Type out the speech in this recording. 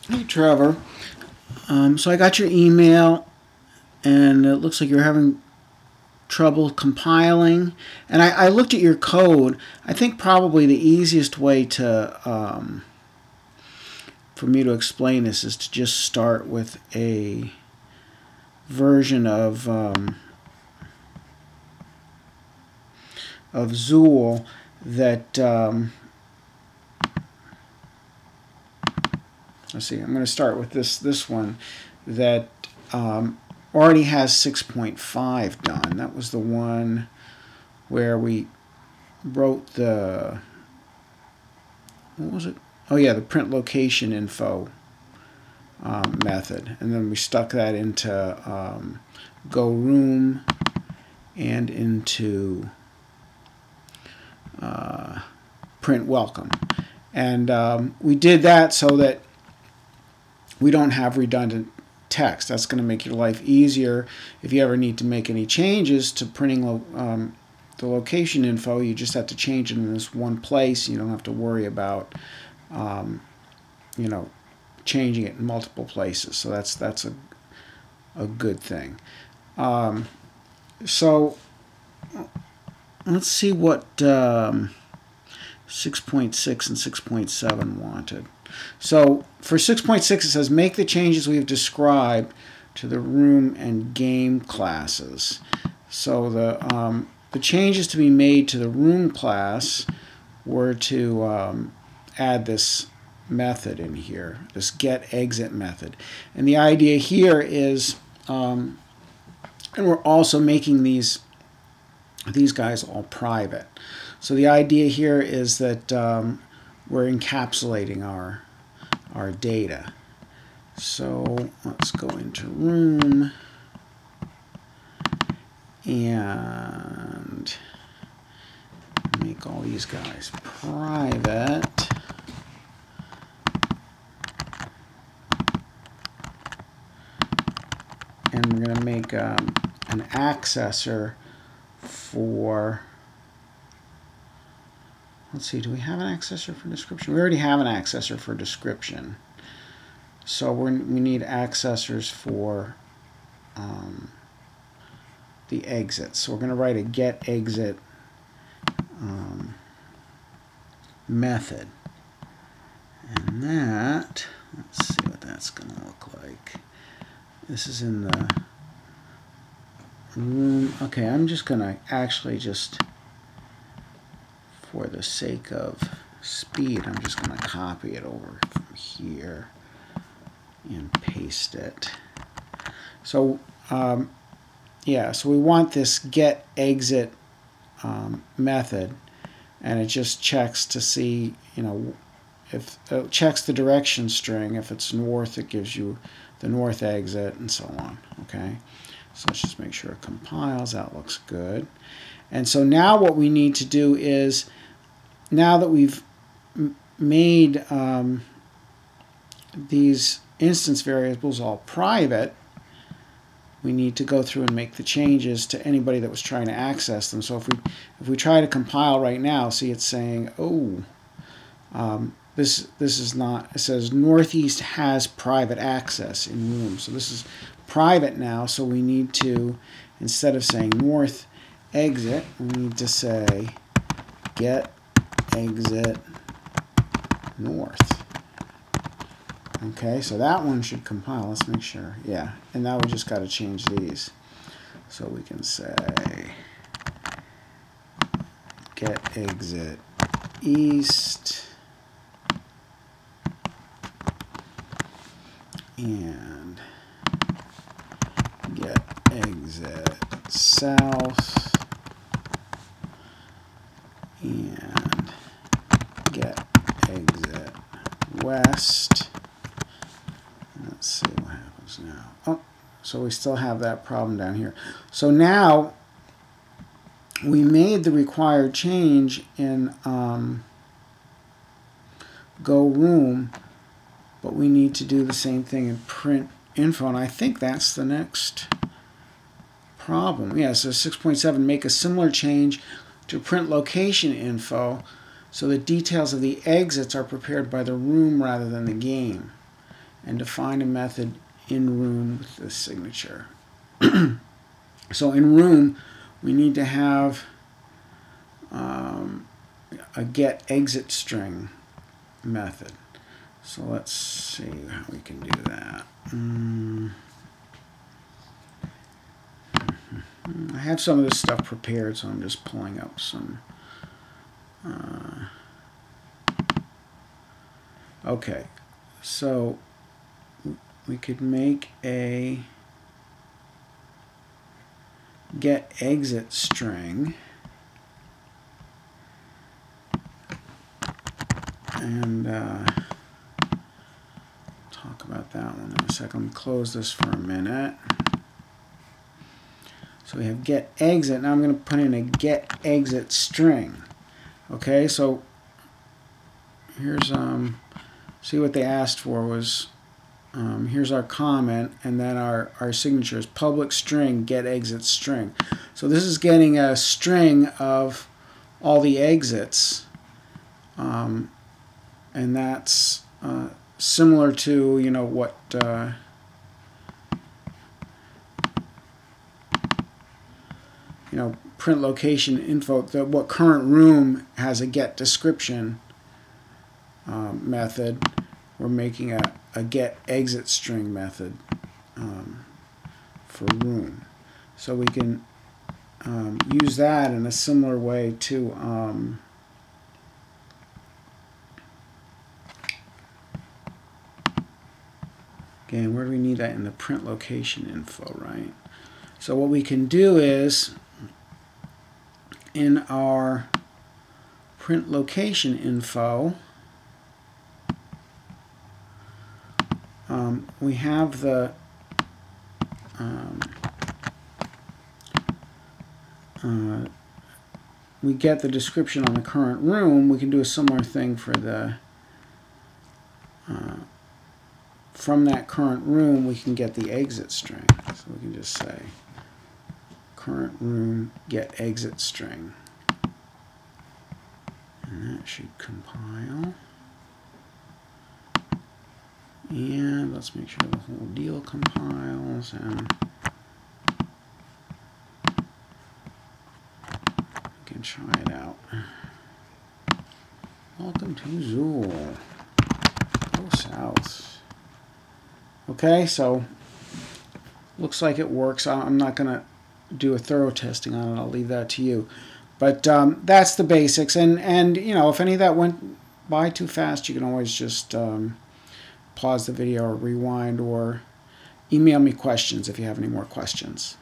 Hey Trevor, so I got your email and it looks like you're having trouble compiling. And I looked at your code. I think probably the easiest way for me to explain this is to just start with a version of Zool that let's see. I'm going to start with this one that already has 6.5 done. That was the one where we wrote the, what was it? Oh yeah, the print location info method, and then we stuck that into go room and into print welcome. And we did that so that we don't have redundant text. That's going to make your life easier if you ever need to make any changes to printing the location info. You just have to change it in this one place. You don't have to worry about changing it in multiple places. So that's a good thing. So let's see what 6.6 and 6.7 wanted. So for 6.6 it says make the changes we have described to the room and game classes. So the changes to be made to the room class were to add this method in here, this get exit method. And the idea here is, and we're also making these guys all private. So the idea here is that we're encapsulating our data. So let's go into room and make all these guys private. And we're going to make an accessor for, let's see, do we have an accessor for description? We already have an accessor for description. So we need accessors for the exit. So we're going to write a get exit method. And that, let's see what that's going to look like. This is in the room. Okay, I'm just going to actually just, for the sake of speed, I'm just going to copy it over from here and paste it. So yeah, so we want this get exit method, and it just checks to see, if it checks the direction string. If it's north, it gives you the north exit, and so on. Okay, so let's just make sure it compiles. That looks good. And so now what we need to do is, now that we've made these instance variables all private, we need to go through and make the changes to anybody that was trying to access them. So if we try to compile right now, see it's saying, oh, this is not, it says Northeast has private access in room. So this is private now, so we need to, instead of saying north exit, we need to say get exit north. Okay, so that one should compile. Let's make sure. Yeah, and now we just got to change these. So we can say get exit east and get exit south and get exit west. Let's see what happens now. Oh, so we still have that problem down here. So now we made the required change in Go Room, but we need to do the same thing in Print Info, and I think that's the next problem. Yeah, so 6.7, make a similar change to Print Location Info so the details of the exits are prepared by the room rather than the game. and define a method in room with the signature. So in room, we need to have a get exit string method. So let's see how we can do that. I have some of this stuff prepared, so I'm just pulling up some. Okay, so we could make a get exit string, and talk about that one in a second. Let me close this for a minute. So we have get exit. Now I'm going to put in a get exit string. Okay, so here's see what they asked for was here's our comment, and then our signature is public string get exit string. So this is getting a string of all the exits, and that's similar to, you know, what you know, print location info, what current room has a get description method. We're making a get exit string method for room. So we can use that in a similar way to again, where do we need that? In the print location info, right? So what we can do is in our print location info, we have the we get the description on the current room. We can do a similar thing for the from that current room we can get the exit string. So we can just say current room get exit string, and that should compile. And let's make sure the whole deal compiles, and we can try it out. Welcome to Zool. Go south. Okay, so looks like it works. I'm not going to do a thorough testing on it. I'll leave that to you. But that's the basics. And you know, if any of that went by too fast, you can always just pause the video or rewind, or email me questions if you have any more questions.